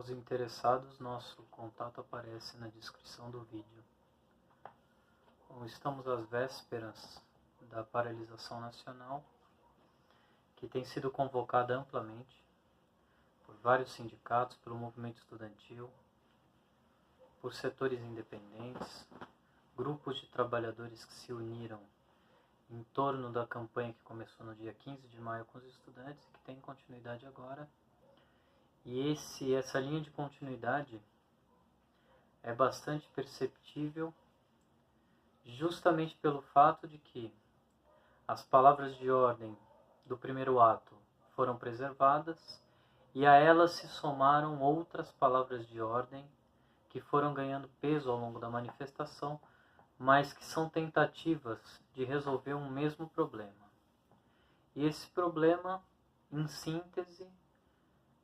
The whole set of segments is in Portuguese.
Aos interessados, nosso contato aparece na descrição do vídeo. Bom, estamos às vésperas da paralisação nacional, que tem sido convocada amplamente por vários sindicatos, pelo movimento estudantil, por setores independentes, grupos de trabalhadores que se uniram em torno da campanha que começou no dia 15 de maio com os estudantes e que tem continuidade agora. E essa linha de continuidade é bastante perceptível justamente pelo fato de que as palavras de ordem do primeiro ato foram preservadas e a elas se somaram outras palavras de ordem que foram ganhando peso ao longo da manifestação, mas que são tentativas de resolver um mesmo problema. E esse problema, em síntese,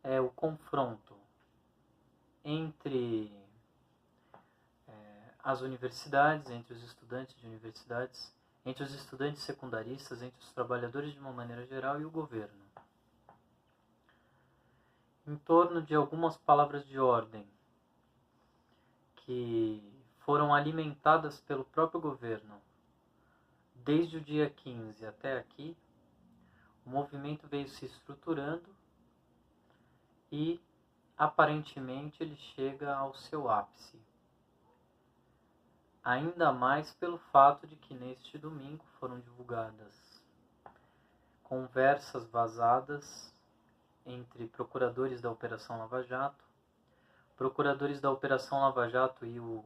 é o confronto entre as universidades, entre os estudantes de universidades, entre os estudantes secundaristas, entre os trabalhadores de uma maneira geral e o governo. Em torno de algumas palavras de ordem que foram alimentadas pelo próprio governo desde o dia 15 até aqui, o movimento veio se estruturando e aparentemente ele chega ao seu ápice. Ainda mais pelo fato de que neste domingo foram divulgadas conversas vazadas entre procuradores da Operação Lava Jato, procuradores da Operação Lava Jato e o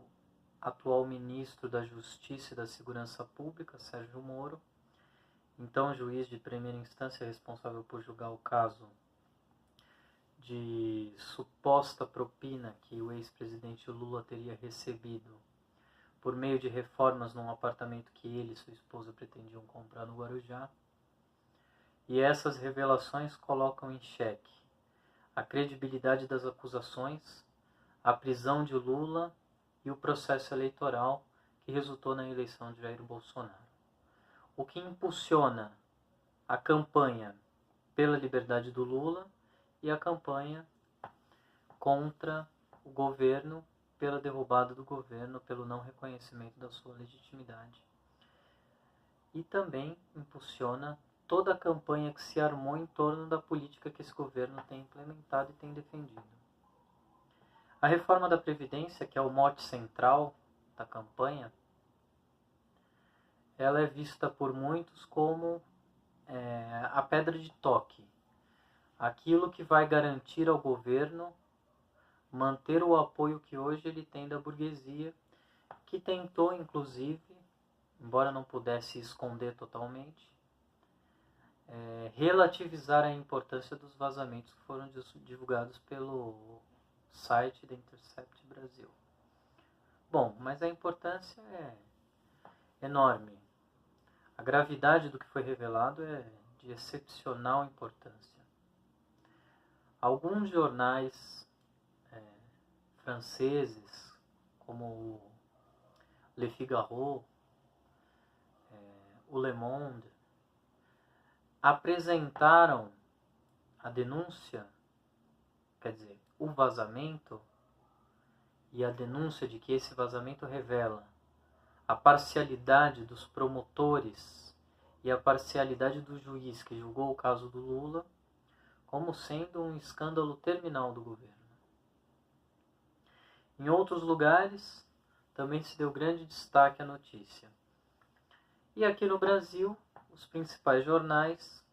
atual ministro da Justiça e da Segurança Pública, Sérgio Moro, então juiz de primeira instância responsável por julgar o caso de suposta propina que o ex-presidente Lula teria recebido por meio de reformas num apartamento que ele e sua esposa pretendiam comprar no Guarujá. E essas revelações colocam em xeque a credibilidade das acusações, a prisão de Lula e o processo eleitoral que resultou na eleição de Jair Bolsonaro. O que impulsiona a campanha pela liberdade do Lula e a campanha contra o governo, pela derrubada do governo, pelo não reconhecimento da sua legitimidade. E também impulsiona toda a campanha que se armou em torno da política que esse governo tem implementado e tem defendido. A reforma da Previdência, que é o mote central da campanha, ela é vista por muitos como a pedra de toque, aquilo que vai garantir ao governo manter o apoio que hoje ele tem da burguesia, que tentou, inclusive, embora não pudesse esconder totalmente, relativizar a importância dos vazamentos que foram divulgados pelo site da Intercept Brasil. Bom, mas a importância é enorme. A gravidade do que foi revelado é de excepcional importância. Alguns jornais franceses, como o Le Figaro, o Le Monde, apresentaram a denúncia, quer dizer, o vazamento e a denúncia de que esse vazamento revela a parcialidade dos promotores e a parcialidade do juiz que julgou o caso do Lula como sendo um escândalo terminal do governo. Em outros lugares, também se deu grande destaque à notícia. E aqui no Brasil, os principais jornais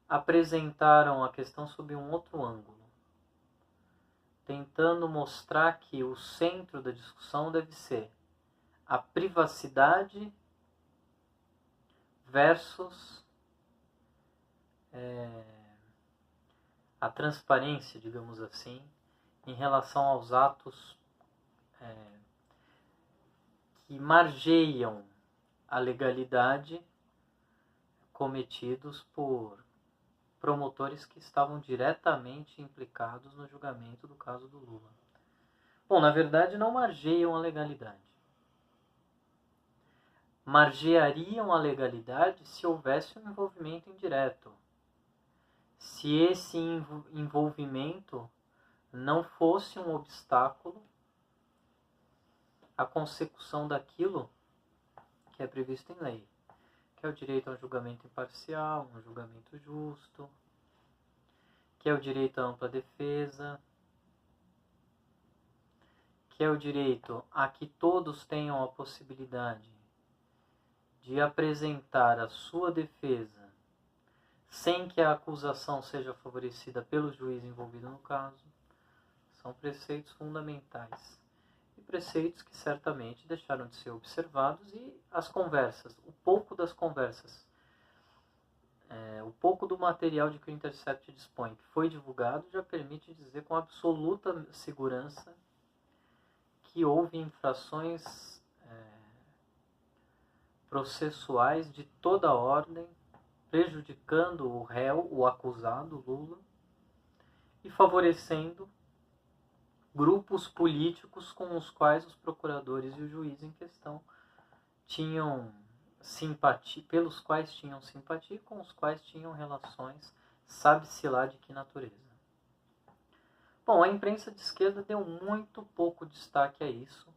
apresentaram a questão sob um outro ângulo, tentando mostrar que o centro da discussão deve ser a privacidade versus a transparência, digamos assim, em relação aos atos que margeiam a legalidade cometidos por promotores que estavam diretamente implicados no julgamento do caso do Lula. Bom, na verdade não margeiam a legalidade. Margeariam a legalidade se houvesse um envolvimento indireto. Se esse envolvimento não fosse um obstáculo à consecução daquilo que é previsto em lei, que é o direito a um julgamento imparcial, um julgamento justo, que é o direito à ampla defesa, que é o direito a que todos tenham a possibilidade de apresentar a sua defesa sem que a acusação seja favorecida pelo juiz envolvido no caso. São preceitos fundamentais e preceitos que certamente deixaram de ser observados, e as conversas, o pouco das conversas, o pouco do material de que o Intercept dispõe, que foi divulgado, já permite dizer com absoluta segurança que houve infrações processuais de toda ordem, prejudicando o réu, o acusado, Lula, e favorecendo grupos políticos com os quais os procuradores e o juiz em questão tinham simpatia, pelos quais tinham simpatia e com os quais tinham relações, sabe-se lá de que natureza. Bom, a imprensa de esquerda deu muito pouco destaque a isso,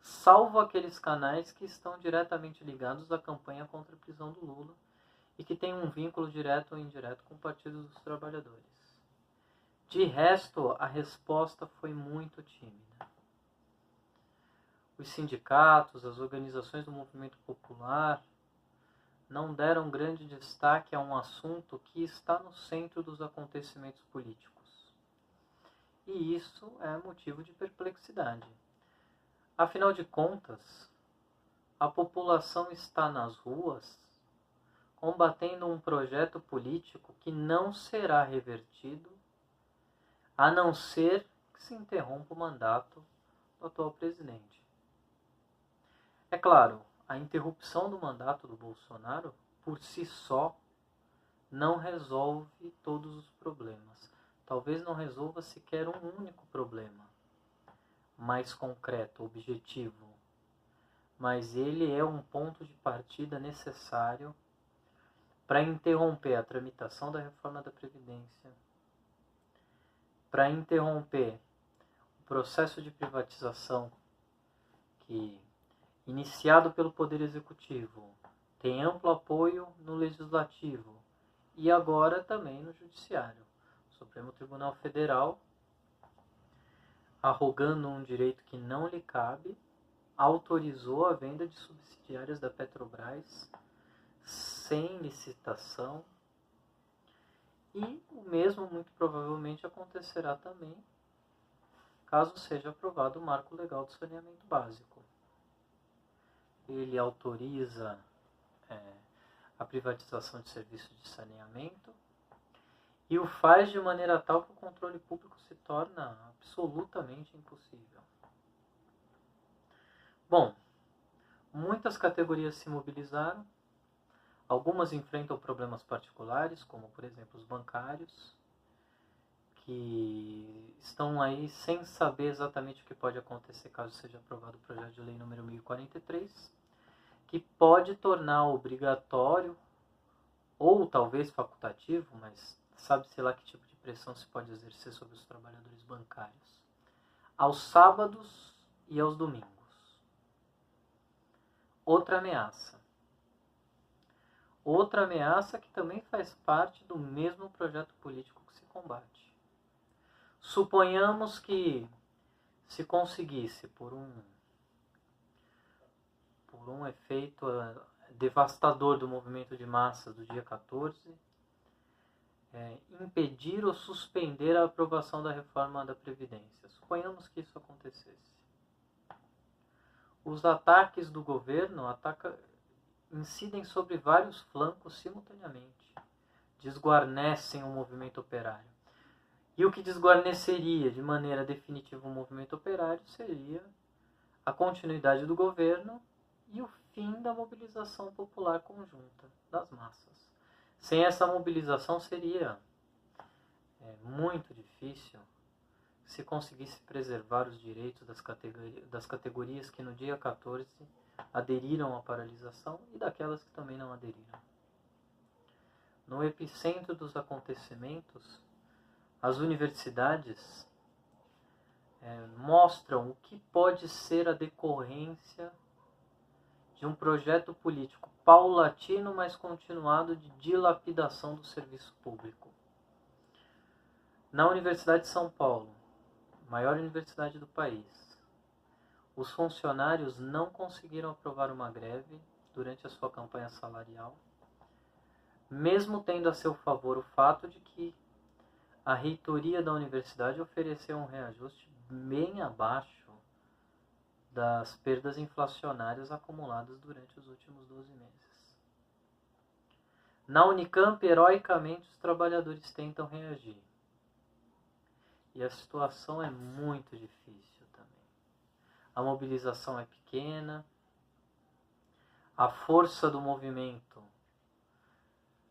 salvo aqueles canais que estão diretamente ligados à campanha contra a prisão do Lula e que têm um vínculo direto ou indireto com o Partido dos Trabalhadores. De resto, a resposta foi muito tímida. Os sindicatos, as organizações do movimento popular não deram grande destaque a um assunto que está no centro dos acontecimentos políticos. E isso é motivo de perplexidade. Afinal de contas, a população está nas ruas combatendo um projeto político que não será revertido a não ser que se interrompa o mandato do atual presidente. É claro, a interrupção do mandato do Bolsonaro, por si só, não resolve todos os problemas. Talvez não resolva sequer um único problema mais concreto, objetivo. Mas ele é um ponto de partida necessário para interromper a tramitação da reforma da Previdência, para interromper o processo de privatização que, iniciado pelo Poder Executivo, tem amplo apoio no Legislativo e agora também no Judiciário. O Supremo Tribunal Federal, arrogando um direito que não lhe cabe, autorizou a venda de subsidiárias da Petrobras sem licitação, e o mesmo muito provavelmente acontecerá também caso seja aprovado o marco legal do saneamento básico. Ele autoriza a privatização de serviços de saneamento e o faz de maneira tal que o controle público se torna absolutamente impossível. Bom, muitas categorias se mobilizaram, algumas enfrentam problemas particulares, como por exemplo os bancários, que estão aí sem saber exatamente o que pode acontecer caso seja aprovado o projeto de lei número 1043, que pode tornar obrigatório, ou talvez facultativo, mas sabe-se lá que tipo de pressão se pode exercer sobre os trabalhadores bancários, aos sábados e aos domingos. Outra ameaça que também faz parte do mesmo projeto político que se combate. Suponhamos que se conseguisse, por um efeito devastador do movimento de massas do dia 14, impedir ou suspender a aprovação da reforma da Previdência. Suponhamos que isso acontecesse. Os ataques do governo incidem sobre vários flancos simultaneamente, desguarnecem o movimento operário. E o que desguarneceria de maneira definitiva o movimento operário seria a continuidade do governo e o fim da mobilização popular conjunta das massas. Sem essa mobilização seria muito difícil se conseguisse preservar os direitos das categorias que no dia 14 aderiram à paralisação e daquelas que também não aderiram. No epicentro dos acontecimentos, as universidades mostram o que pode ser a decorrência de um projeto político paulatino, mas continuado de dilapidação do serviço público. Na Universidade de São Paulo, maior universidade do país, os funcionários não conseguiram aprovar uma greve durante a sua campanha salarial, mesmo tendo a seu favor o fato de que a reitoria da universidade ofereceu um reajuste bem abaixo das perdas inflacionárias acumuladas durante os últimos 12 meses. Na Unicamp, heroicamente, os trabalhadores tentam reagir. E a situação é muito difícil também. A mobilização é pequena, a força do movimento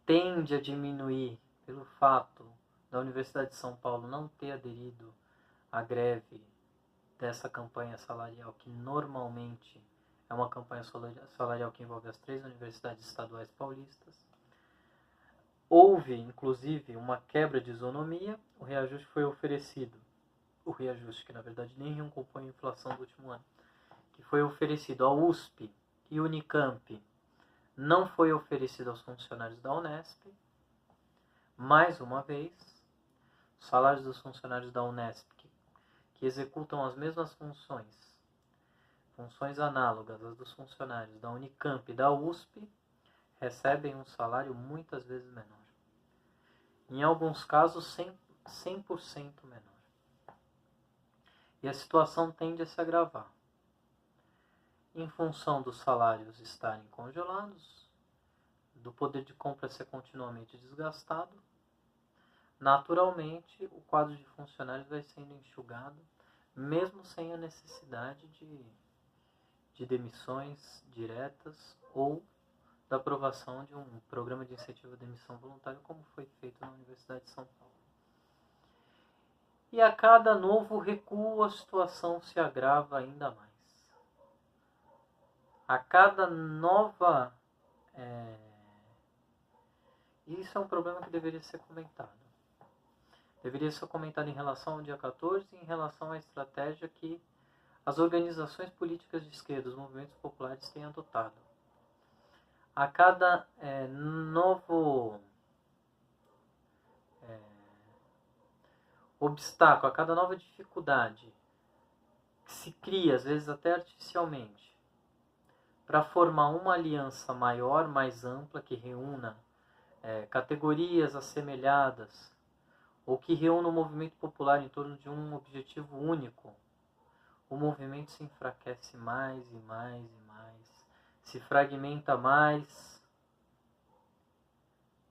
tende a diminuir pelo fato da Universidade de São Paulo não ter aderido à greve dessa campanha salarial, que normalmente é uma campanha salarial que envolve as 3 universidades estaduais paulistas. Houve, inclusive, uma quebra de isonomia, o reajuste foi oferecido. O reajuste, que na verdade nem compõe a inflação do último ano, que foi oferecido à USP e Unicamp, não foi oferecido aos funcionários da Unesp. Mais uma vez, os salários dos funcionários da Unesp, que executam as mesmas funções análogas às dos funcionários da Unicamp e da USP, recebem um salário muitas vezes menor. Em alguns casos, 100% menor. E a situação tende a se agravar. Em função dos salários estarem congelados, do poder de compra ser continuamente desgastado, naturalmente o quadro de funcionários vai sendo enxugado, mesmo sem a necessidade de demissões diretas ou da aprovação de um programa de incentivo à demissão voluntária, como foi feito na Universidade de São Paulo. E a cada novo recuo, a situação se agrava ainda mais. A cada nova... Isso é um problema que deveria ser comentado. Deveria ser comentado em relação ao dia 14 e em relação à estratégia que as organizações políticas de esquerda, os movimentos populares, têm adotado. A cada novo obstáculo, a cada nova dificuldade que se cria, às vezes até artificialmente, para formar uma aliança maior, mais ampla, que reúna categorias assemelhadas, ou que reúna o movimento popular em torno de um objetivo único, o movimento se enfraquece mais e mais e mais, se fragmenta mais,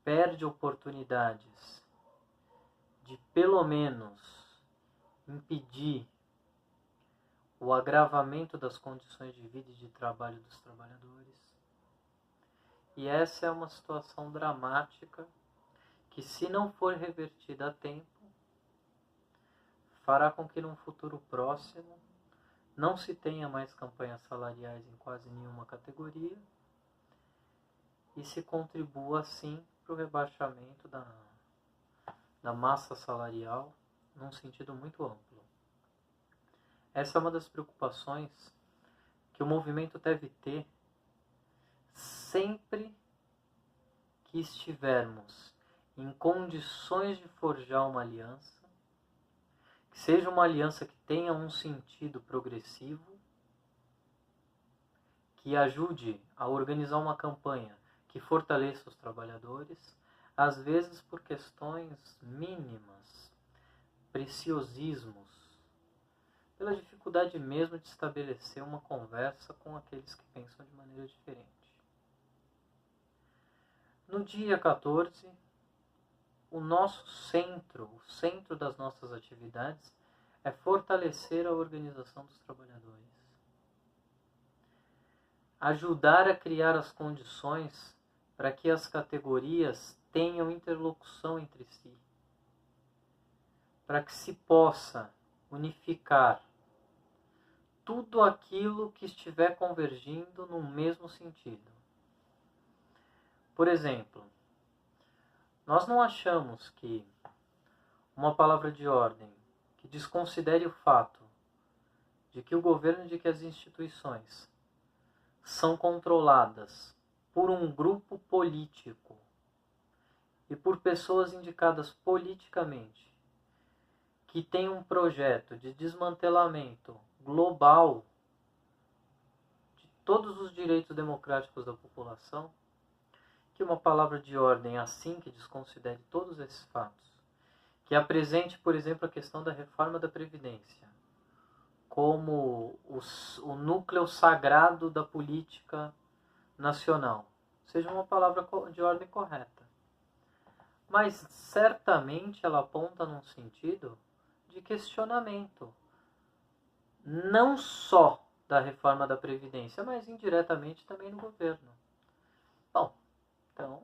perde oportunidades de, pelo menos, impedir o agravamento das condições de vida e de trabalho dos trabalhadores. E essa é uma situação dramática que, se não for revertida a tempo, fará com que num futuro próximo não se tenha mais campanhas salariais em quase nenhuma categoria e se contribua, assim, para o rebaixamento da massa salarial num sentido muito amplo. Essa é uma das preocupações que o movimento deve ter sempre que estivermos em condições de forjar uma aliança, que seja uma aliança que tenha um sentido progressivo, que ajude a organizar uma campanha que fortaleça os trabalhadores, às vezes por questões mínimas, preciosismos, pela dificuldade mesmo de estabelecer uma conversa com aqueles que pensam de maneira diferente. No dia 14, o nosso centro, o centro das nossas atividades, é fortalecer a organização dos trabalhadores. Ajudar a criar as condições para que as categorias tenham interlocução entre si, para que se possa unificar tudo aquilo que estiver convergindo no mesmo sentido. Por exemplo, nós não achamos que uma palavra de ordem que desconsidere o fato de que o governo, de que as instituições são controladas por um grupo político e por pessoas indicadas politicamente, que tem um projeto de desmantelamento global de todos os direitos democráticos da população, que uma palavra de ordem assim que desconsidere todos esses fatos, que apresente, por exemplo, a questão da reforma da Previdência como o núcleo sagrado da política nacional, seja uma palavra de ordem correta. Mas certamente ela aponta num sentido de questionamento, não só da reforma da Previdência, mas indiretamente também no governo. Bom, então,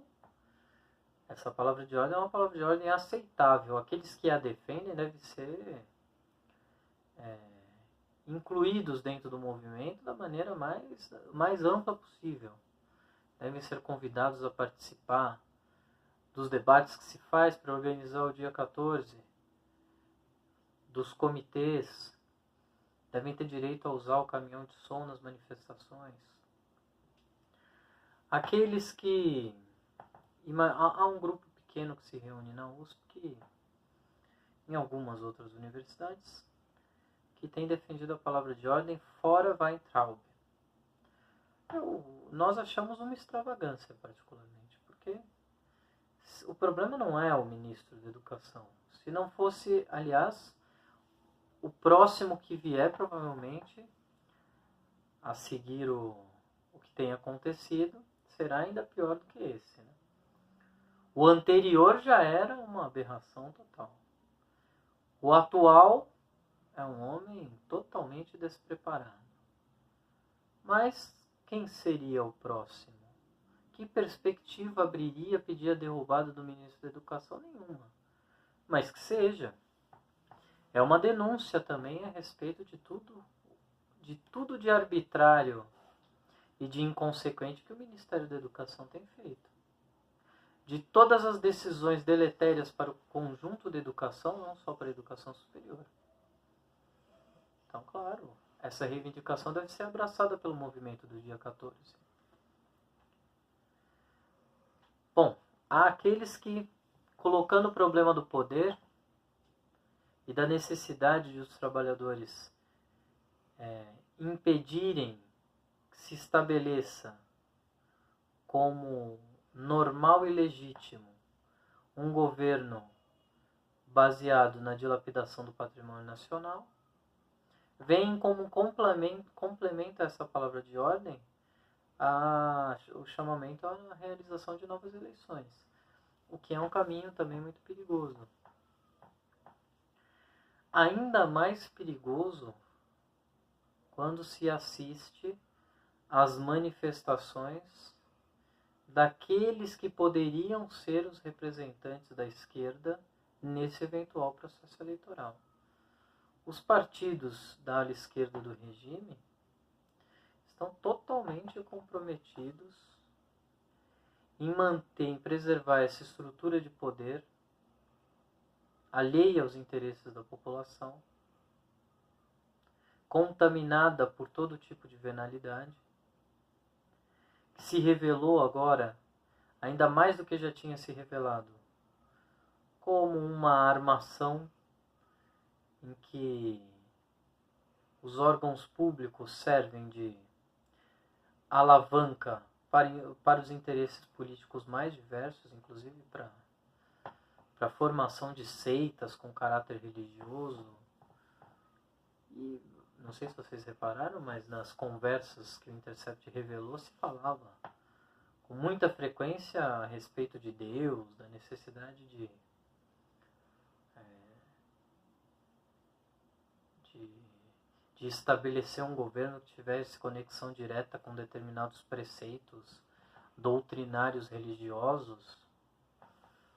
essa palavra de ordem é uma palavra de ordem aceitável. Aqueles que a defendem devem ser incluídos dentro do movimento da maneira mais ampla possível. Devem ser convidados a participar dos debates que se faz para organizar o dia 14, dos comitês, devem ter direito a usar o caminhão de som nas manifestações. Aqueles que... Há um grupo pequeno que se reúne na USP, em algumas outras universidades, que tem defendido a palavra de ordem fora Weintraub. Nós achamos uma extravagância, particularmente, porque o problema não é o ministro da Educação. Se não fosse, aliás, o próximo que vier, provavelmente, a seguir o que tem acontecido, será ainda pior do que esse, né? O anterior já era uma aberração total. O atual é um homem totalmente despreparado. Mas quem seria o próximo? Que perspectiva abriria pedir a derrubada do ministro da Educação? Nenhuma. Mas que seja. É uma denúncia também a respeito de tudo de arbitrário e de inconsequente que o Ministério da Educação tem feito. De todas as decisões deletérias para o conjunto da educação, não só para a educação superior. Então, claro, essa reivindicação deve ser abraçada pelo movimento do dia 14. Bom, há aqueles que, colocando o problema do poder e da necessidade de os trabalhadores impedirem que se estabeleça como normal e legítimo um governo baseado na dilapidação do patrimônio nacional, vem como complemento a essa palavra de ordem o chamamento à realização de novas eleições, o que é um caminho também muito perigoso. Ainda mais perigoso quando se assiste às manifestações daqueles que poderiam ser os representantes da esquerda nesse eventual processo eleitoral. Os partidos da ala esquerda do regime estão totalmente comprometidos em preservar essa estrutura de poder alheia aos interesses da população, contaminada por todo tipo de venalidade, que se revelou agora, ainda mais do que já tinha se revelado, como uma armação em que os órgãos públicos servem de alavanca para os interesses políticos mais diversos, inclusive para a formação de seitas com caráter religioso. E não sei se vocês repararam, mas nas conversas que o Intercept revelou, se falava com muita frequência a respeito de Deus, da necessidade de estabelecer um governo que tivesse conexão direta com determinados preceitos doutrinários religiosos.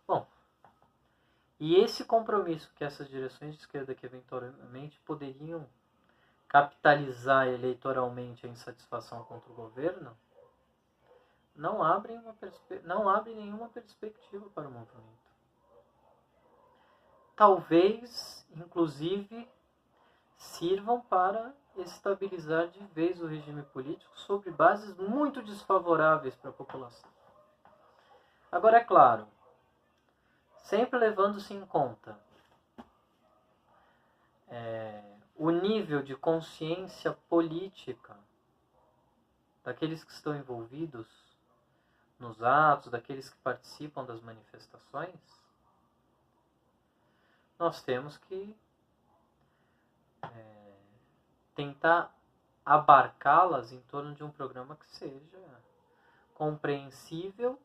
Bom, e esse compromisso que essas direções de esquerda que eventualmente poderiam capitalizar eleitoralmente a insatisfação contra o governo, não abre nenhuma perspectiva para o movimento. Talvez, inclusive, sirvam para estabilizar de vez o regime político sobre bases muito desfavoráveis para a população. Agora, é claro, sempre levando-se em conta o nível de consciência política daqueles que estão envolvidos nos atos, daqueles que participam das manifestações, nós temos que tentar abarcá-las em torno de um programa que seja compreensível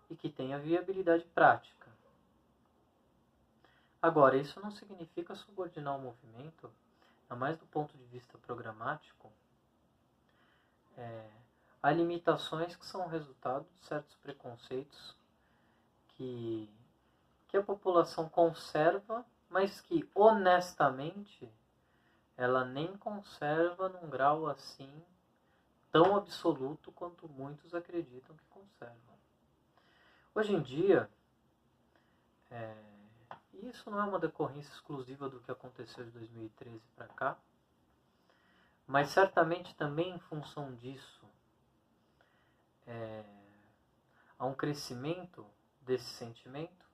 e que tenha viabilidade prática. Agora, isso não significa subordinar o movimento, ainda mais do ponto de vista programático, a limitações que são resultado de certos preconceitos que a população conserva, mas que, honestamente, ela nem conserva num grau assim tão absoluto quanto muitos acreditam que conservam. Hoje em dia, e isso não é uma decorrência exclusiva do que aconteceu de 2013 para cá, mas certamente também em função disso, há um crescimento desse sentimento,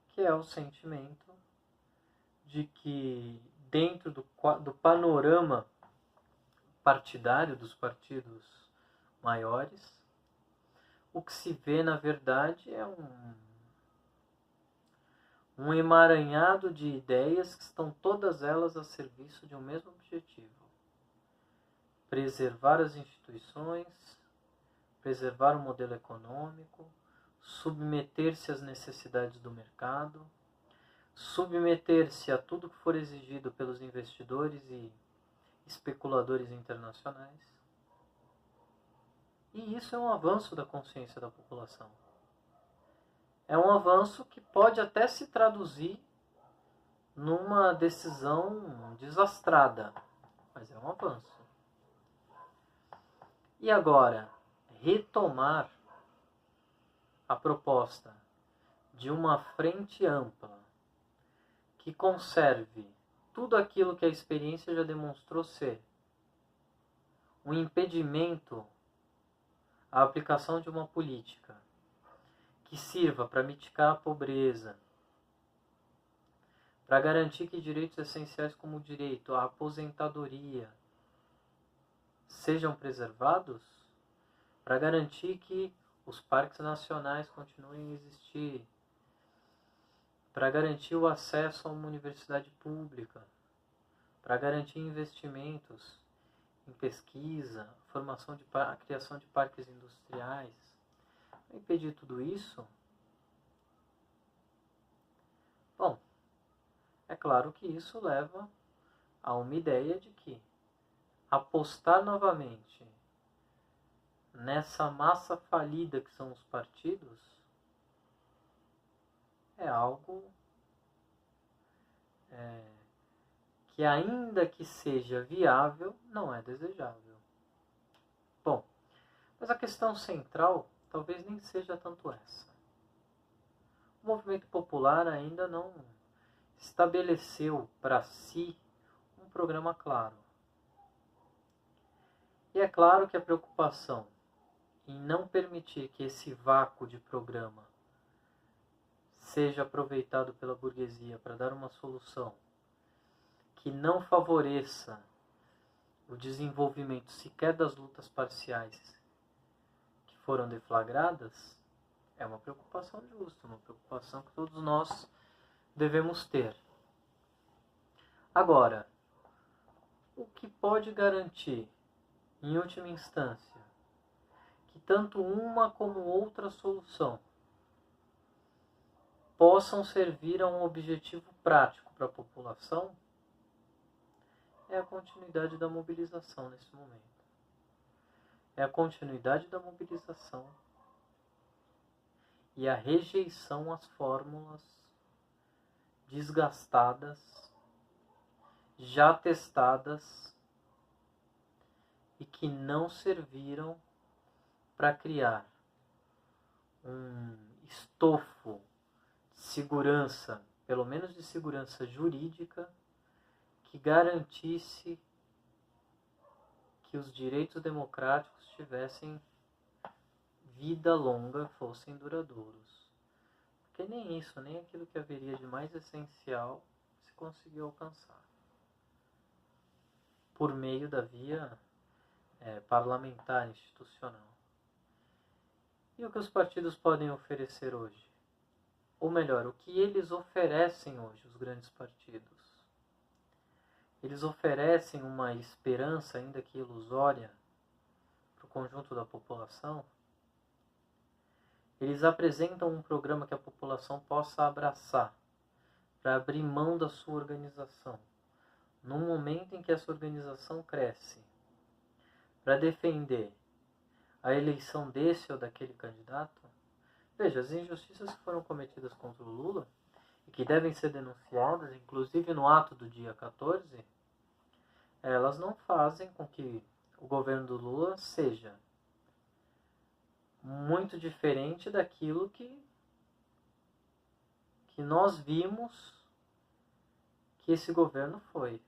que é o sentimento de que dentro do panorama partidário dos partidos maiores, o que se vê na verdade é um emaranhado de ideias que estão todas elas a serviço de um mesmo objetivo: preservar as instituições, preservar o modelo econômico, submeter-se às necessidades do mercado, submeter-se a tudo que for exigido pelos investidores e especuladores internacionais. E isso é um avanço da consciência da população. É um avanço que pode até se traduzir numa decisão desastrada, mas é um avanço. E agora, retomar a proposta de uma frente ampla que conserve tudo aquilo que a experiência já demonstrou ser um impedimento à aplicação de uma política que sirva para mitigar a pobreza, para garantir que direitos essenciais como o direito à aposentadoria sejam preservados, para garantir que os parques nacionais continuem a existir, para garantir o acesso a uma universidade pública, para garantir investimentos em pesquisa, a criação de parques industriais. Para impedir tudo isso, bom, é claro que isso leva a uma ideia de que apostar novamente nessa massa falida que são os partidos é algo que, ainda que seja viável, não é desejável. Bom, mas a questão central talvez nem seja tanto essa. O movimento popular ainda não estabeleceu para si um programa claro. E é claro que a preocupação em não permitir que esse vácuo de programa seja aproveitado pela burguesia para dar uma solução que não favoreça o desenvolvimento sequer das lutas parciais que foram deflagradas, é uma preocupação justa, uma preocupação que todos nós devemos ter. Agora, o que pode garantir, em última instância, que tanto uma como outra solução possam servir a um objetivo prático para a população é a continuidade da mobilização nesse momento. É a continuidade da mobilização e a rejeição às fórmulas desgastadas, já testadas e que não serviram para criar um estofo de segurança, pelo menos de segurança jurídica, que garantisse que os direitos democráticos tivessem vida longa, fossem duradouros. Porque nem isso, nem aquilo que haveria de mais essencial se conseguiu alcançar. Por meio da via parlamentar, institucional. E o que os partidos podem oferecer hoje? Ou melhor, o que eles oferecem hoje, os grandes partidos? Eles oferecem uma esperança, ainda que ilusória, para o conjunto da população? Eles apresentam um programa que a população possa abraçar, para abrir mão da sua organização, num momento em que essa organização cresce, para defender a eleição desse ou daquele candidato? Veja, as injustiças que foram cometidas contra o Lula, e que devem ser denunciadas, inclusive no ato do dia 14, elas não fazem com que o governo do Lula seja muito diferente daquilo que nós vimos que esse governo foi.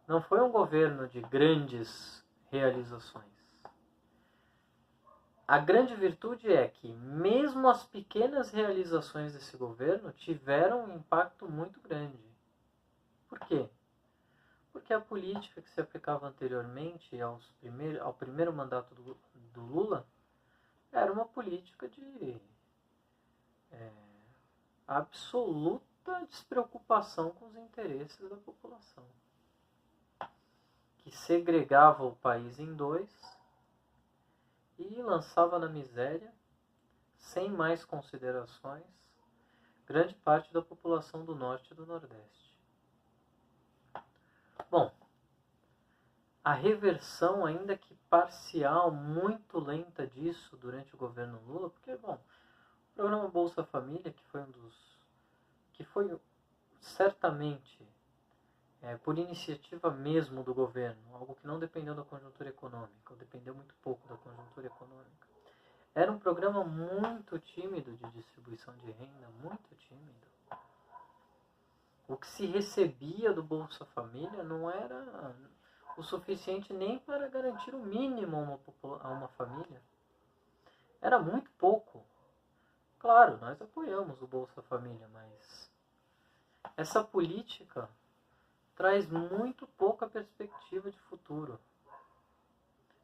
Não foi um governo de grandes realizações. A grande virtude é que, mesmo as pequenas realizações desse governo tiveram um impacto muito grande. Por quê? Porque a política que se aplicava anteriormente ao primeiro mandato do Lula era uma política de absoluta despreocupação com os interesses da população, que segregava o país em dois e lançava na miséria, sem mais considerações, grande parte da população do Norte e do Nordeste. Bom, a reversão, ainda que parcial, muito lenta disso durante o governo Lula, porque, bom, o programa Bolsa Família, que foi certamente por iniciativa mesmo do governo, algo que não dependeu da conjuntura econômica, ou dependeu muito pouco da conjuntura econômica. Era um programa muito tímido de distribuição de renda, muito tímido. O que se recebia do Bolsa Família não era o suficiente nem para garantir o mínimo a uma família. Era muito pouco. Claro, nós apoiamos o Bolsa Família, mas essa política traz muito pouca perspectiva de futuro.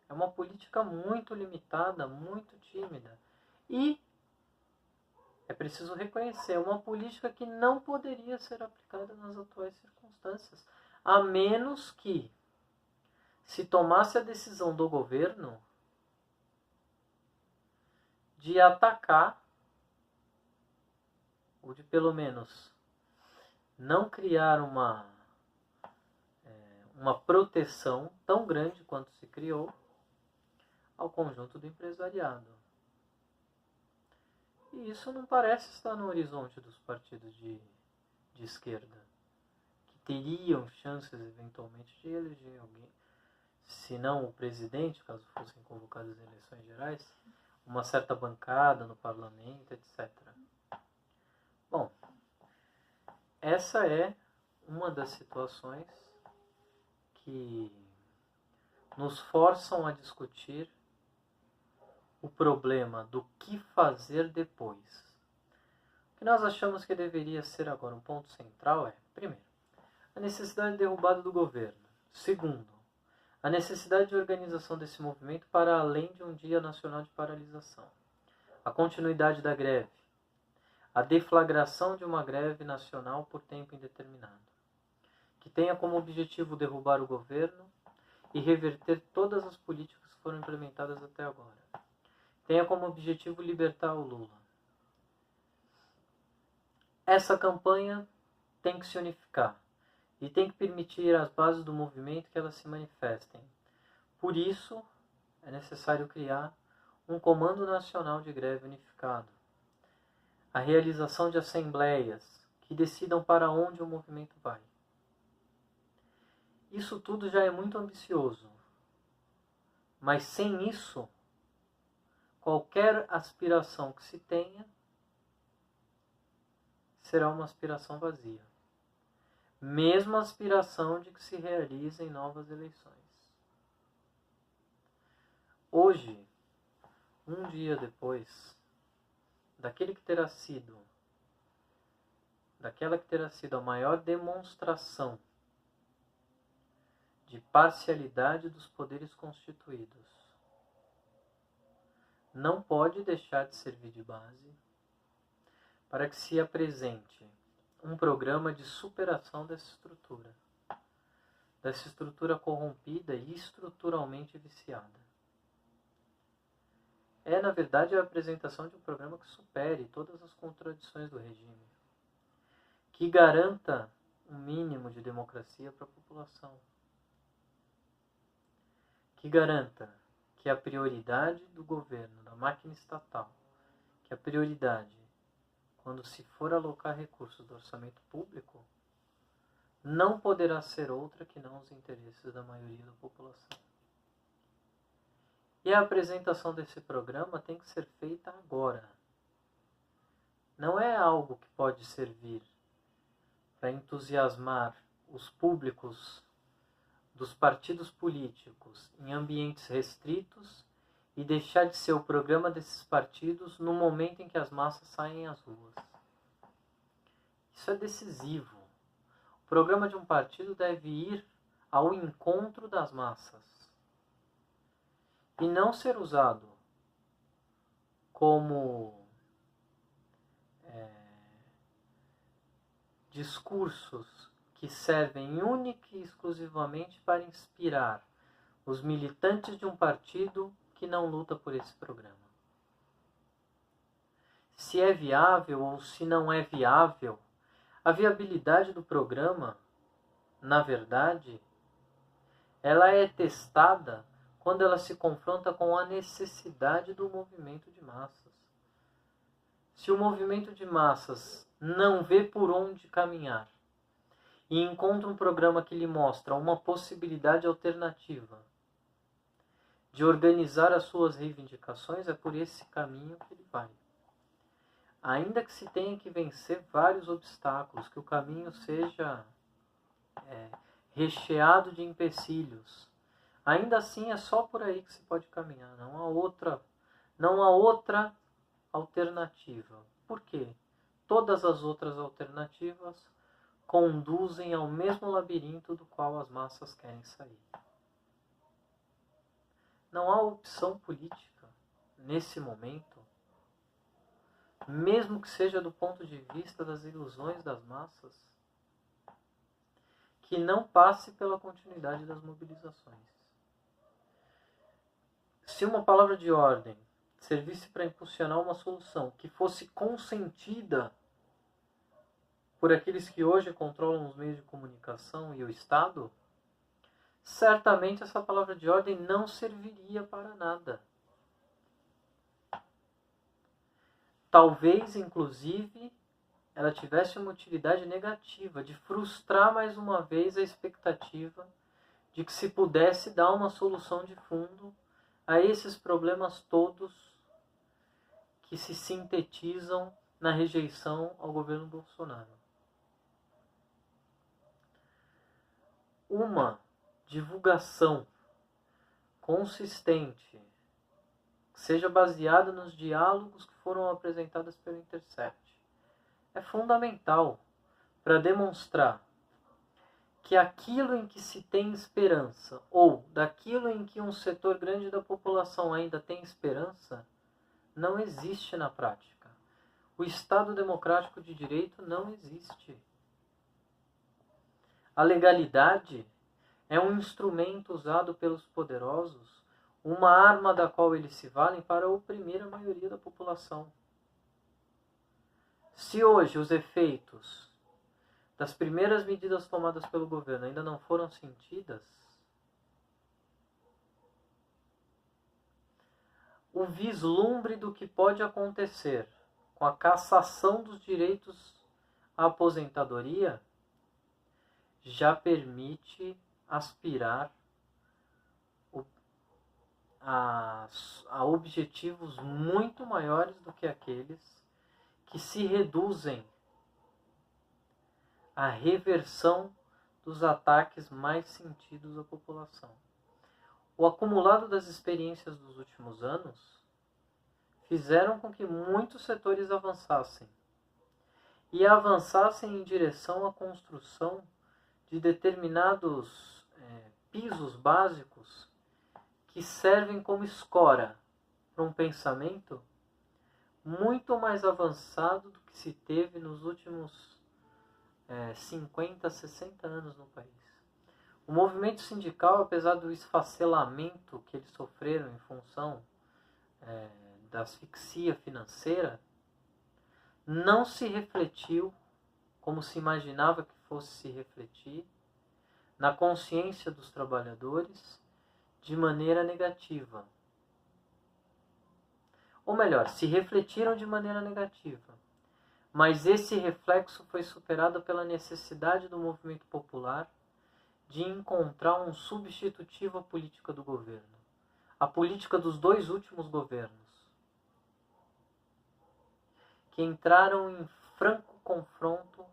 É uma política muito limitada, muito tímida. E é preciso reconhecer, uma política que não poderia ser aplicada nas atuais circunstâncias, a menos que se tomasse a decisão do governo de atacar, ou de pelo menos não criar uma proteção tão grande quanto se criou ao conjunto do empresariado. E isso não parece estar no horizonte dos partidos de esquerda, que teriam chances eventualmente de eleger alguém, se não o presidente, caso fossem convocadas eleições gerais, uma certa bancada no parlamento, etc. Bom, essa é uma das situações que nos forçam a discutir o problema do que fazer depois. O que nós achamos que deveria ser agora um ponto central é, primeiro, a necessidade de derrubada do governo. Segundo, a necessidade de organização desse movimento para além de um dia nacional de paralisação. A continuidade da greve. A deflagração de uma greve nacional por tempo indeterminado, que tenha como objetivo derrubar o governo e reverter todas as políticas que foram implementadas até agora. Tenha como objetivo libertar o Lula. Essa campanha tem que se unificar e tem que permitir às bases do movimento que elas se manifestem. Por isso, é necessário criar um Comando Nacional de Greve unificado. A realização de assembleias que decidam para onde o movimento vai. Isso tudo já é muito ambicioso, mas sem isso, qualquer aspiração que se tenha será uma aspiração vazia. mesmo a aspiração de que se realizem novas eleições. Hoje, um dia depois daquela que terá sido a maior demonstração de parcialidade dos poderes constituídos, não pode deixar de servir de base para que se apresente um programa de superação dessa estrutura corrompida e estruturalmente viciada. É, na verdade, a apresentação de um programa que supere todas as contradições do regime, que garanta um mínimo de democracia para a população, que garanta que a prioridade do governo, da máquina estatal, que a prioridade, quando se for alocar recursos do orçamento público, não poderá ser outra que não os interesses da maioria da população. E a apresentação desse programa tem que ser feita agora. Não é algo que pode servir para entusiasmar os públicos dos partidos políticos em ambientes restritos e deixar de ser o programa desses partidos no momento em que as massas saem às ruas. Isso é decisivo. O programa de um partido deve ir ao encontro das massas e não ser usado como discursos que servem única e exclusivamente para inspirar os militantes de um partido que não luta por esse programa. Se é viável ou se não é viável, a viabilidade do programa, na verdade, ela é testada quando ela se confronta com a necessidade do movimento de massas. Se o movimento de massas não vê por onde caminhar e encontra um programa que lhe mostra uma possibilidade alternativa de organizar as suas reivindicações, é por esse caminho que ele vai. Ainda que se tenha que vencer vários obstáculos, que o caminho seja recheado de empecilhos, ainda assim é só por aí que se pode caminhar, não há outra alternativa. Por quê? Todas as outras alternativas conduzem ao mesmo labirinto do qual as massas querem sair. Não há opção política nesse momento, mesmo que seja do ponto de vista das ilusões das massas, que não passe pela continuidade das mobilizações. Se uma palavra de ordem servisse para impulsionar uma solução que fosse consentida por aqueles que hoje controlam os meios de comunicação e o Estado, certamente essa palavra de ordem não serviria para nada. Talvez, inclusive, ela tivesse uma utilidade negativa, de frustrar mais uma vez a expectativa de que se pudesse dar uma solução de fundo a esses problemas todos que se sintetizam na rejeição ao governo Bolsonaro. Uma divulgação consistente, que seja baseada nos diálogos que foram apresentados pelo Intercept, é fundamental para demonstrar que aquilo em que se tem esperança, ou daquilo em que um setor grande da população ainda tem esperança, não existe na prática. O Estado democrático de direito não existe. A legalidade é um instrumento usado pelos poderosos, uma arma da qual eles se valem para oprimir a maioria da população. Se hoje os efeitos das primeiras medidas tomadas pelo governo ainda não foram sentidas, o vislumbre do que pode acontecer com a cassação dos direitos à aposentadoria já permite aspirar a objetivos muito maiores do que aqueles que se reduzem a reversão dos ataques mais sentidos à população. O acumulado das experiências dos últimos anos fizeram com que muitos setores avançassem, e avançassem em direção à construção de determinados pisos básicos que servem como escora para um pensamento muito mais avançado do que se teve nos últimos 50, 60 anos no país. O movimento sindical, apesar do esfacelamento que eles sofreram em função da asfixia financeira, não se refletiu, como se imaginava que fosse se refletir, na consciência dos trabalhadores de maneira negativa. Ou melhor, se refletiram de maneira negativa, mas esse reflexo foi superado pela necessidade do movimento popular de encontrar um substitutivo à política do governo, a política dos 2 últimos governos, que entraram em franco confronto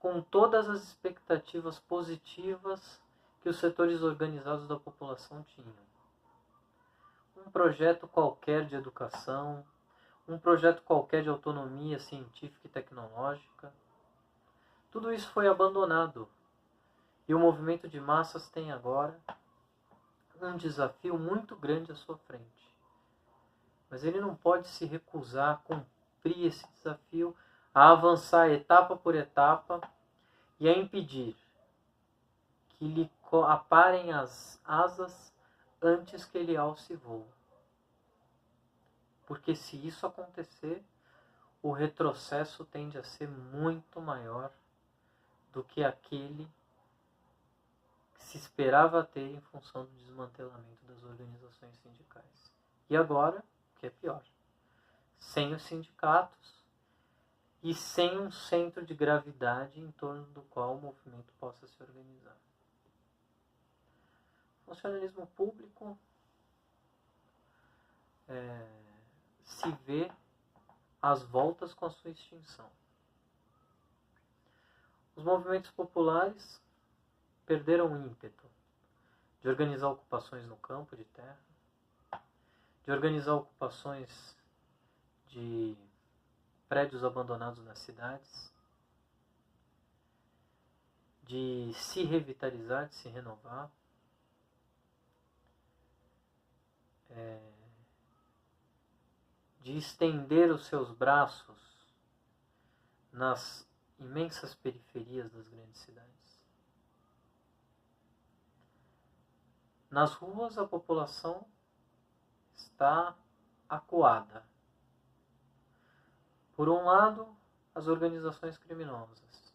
com todas as expectativas positivas que os setores organizados da população tinham. Um projeto qualquer de educação, um projeto qualquer de autonomia científica e tecnológica, tudo isso foi abandonado. E o movimento de massas tem agora um desafio muito grande à sua frente. Mas ele não pode se recusar a cumprir esse desafio, a avançar etapa por etapa e a impedir que lhe aparem as asas antes que ele alce voo. Porque se isso acontecer, o retrocesso tende a ser muito maior do que aquele que se esperava ter em função do desmantelamento das organizações sindicais. E agora, o que é pior, sem os sindicatos e sem um centro de gravidade em torno do qual o movimento possa se organizar. O funcionalismo público se vê às voltas com a sua extinção. Os movimentos populares perderam o ímpeto de organizar ocupações no campo de terra, de organizar ocupações de prédios abandonados nas cidades, de se revitalizar, de se renovar, de estender os seus braços nas imensas periferias das grandes cidades. Nas ruas, a população está acuada. Por um lado, as organizações criminosas,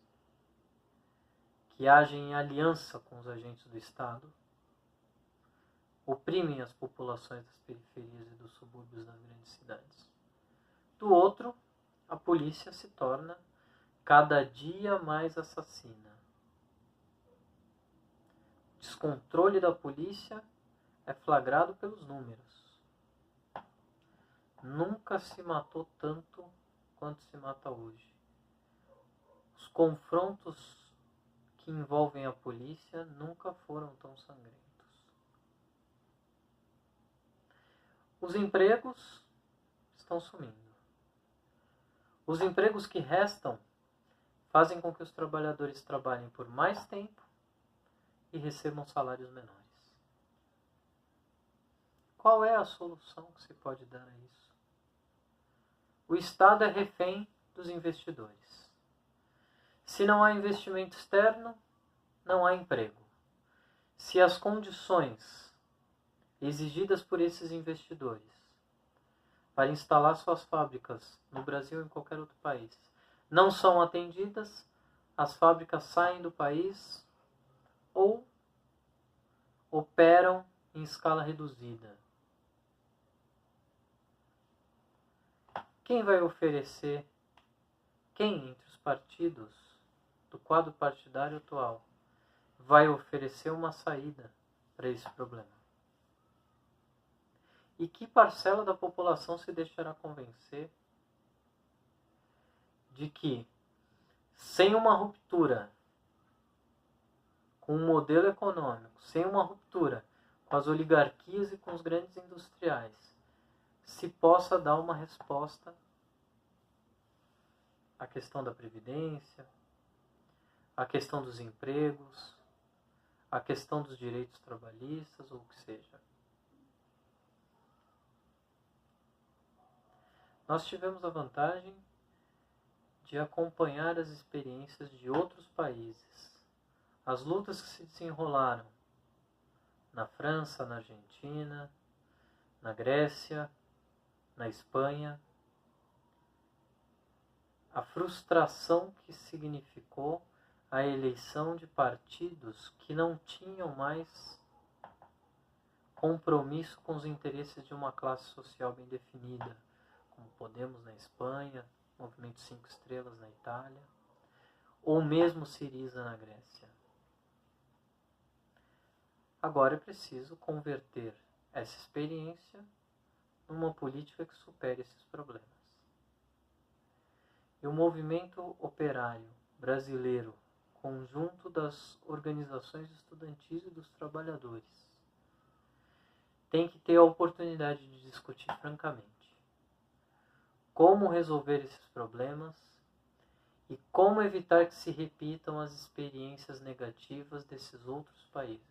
que agem em aliança com os agentes do Estado, oprimem as populações das periferias e dos subúrbios das grandes cidades. Do outro, a polícia se torna cada dia mais assassina. O descontrole da polícia é flagrado pelos números. Nunca se matou tanto quanto se mata hoje. Os confrontos que envolvem a polícia nunca foram tão sangrentos. Os empregos estão sumindo. Os empregos que restam fazem com que os trabalhadores trabalhem por mais tempo e recebam salários menores. Qual é a solução que se pode dar a isso? O Estado é refém dos investidores. Se não há investimento externo, não há emprego. Se as condições exigidas por esses investidores para instalar suas fábricas no Brasil ou em qualquer outro país não são atendidas, as fábricas saem do país ou operam em escala reduzida. Quem vai oferecer, quem entre os partidos do quadro partidário atual vai oferecer uma saída para esse problema? E que parcela da população se deixará convencer de que, sem uma ruptura com o modelo econômico, sem uma ruptura com as oligarquias e com os grandes industriais, se possa dar uma resposta à questão da previdência, à questão dos empregos, à questão dos direitos trabalhistas, ou o que seja. Nós tivemos a vantagem de acompanhar as experiências de outros países, as lutas que se desenrolaram na França, na Argentina, na Grécia, na Espanha, a frustração que significou a eleição de partidos que não tinham mais compromisso com os interesses de uma classe social bem definida, como Podemos na Espanha, Movimento 5 Estrelas na Itália, ou mesmo Syriza na Grécia. Agora é preciso converter essa experiência numa política que supere esses problemas. E o movimento operário brasileiro, conjunto das organizações estudantis e dos trabalhadores, tem que ter a oportunidade de discutir francamente como resolver esses problemas e como evitar que se repitam as experiências negativas desses outros países.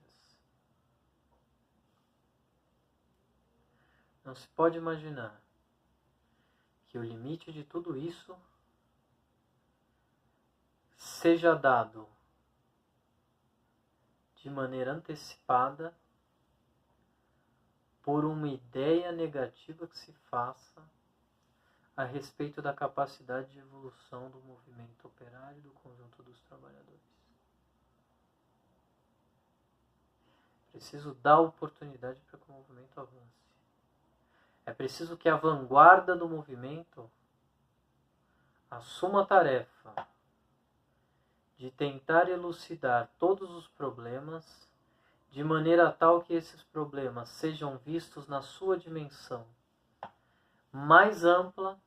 Não se pode imaginar que o limite de tudo isso seja dado de maneira antecipada por uma ideia negativa que se faça a respeito da capacidade de evolução do movimento operário e do conjunto dos trabalhadores. Preciso dar oportunidade para que o movimento avance. É preciso que a vanguarda do movimento assuma a tarefa de tentar elucidar todos os problemas de maneira tal que esses problemas sejam vistos na sua dimensão mais ampla,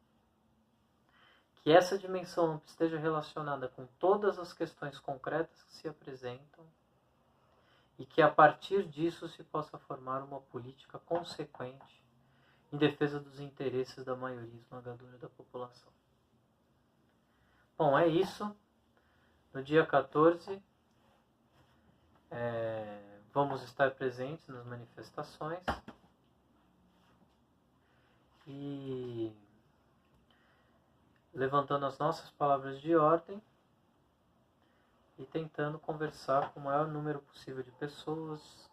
que essa dimensão ampla esteja relacionada com todas as questões concretas que se apresentam e que a partir disso se possa formar uma política consequente em defesa dos interesses da maioria esmagadora da população. Bom, é isso. No dia 14, vamos estar presentes nas manifestações e levantando as nossas palavras de ordem e tentando conversar com o maior número possível de pessoas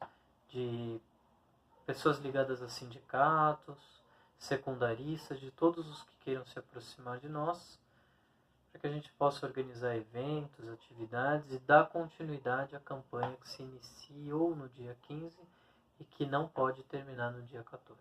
ligadas a sindicatos, secundaristas, de todos os que queiram se aproximar de nós, para que a gente possa organizar eventos, atividades e dar continuidade à campanha que se iniciou no dia 15 e que não pode terminar no dia 14.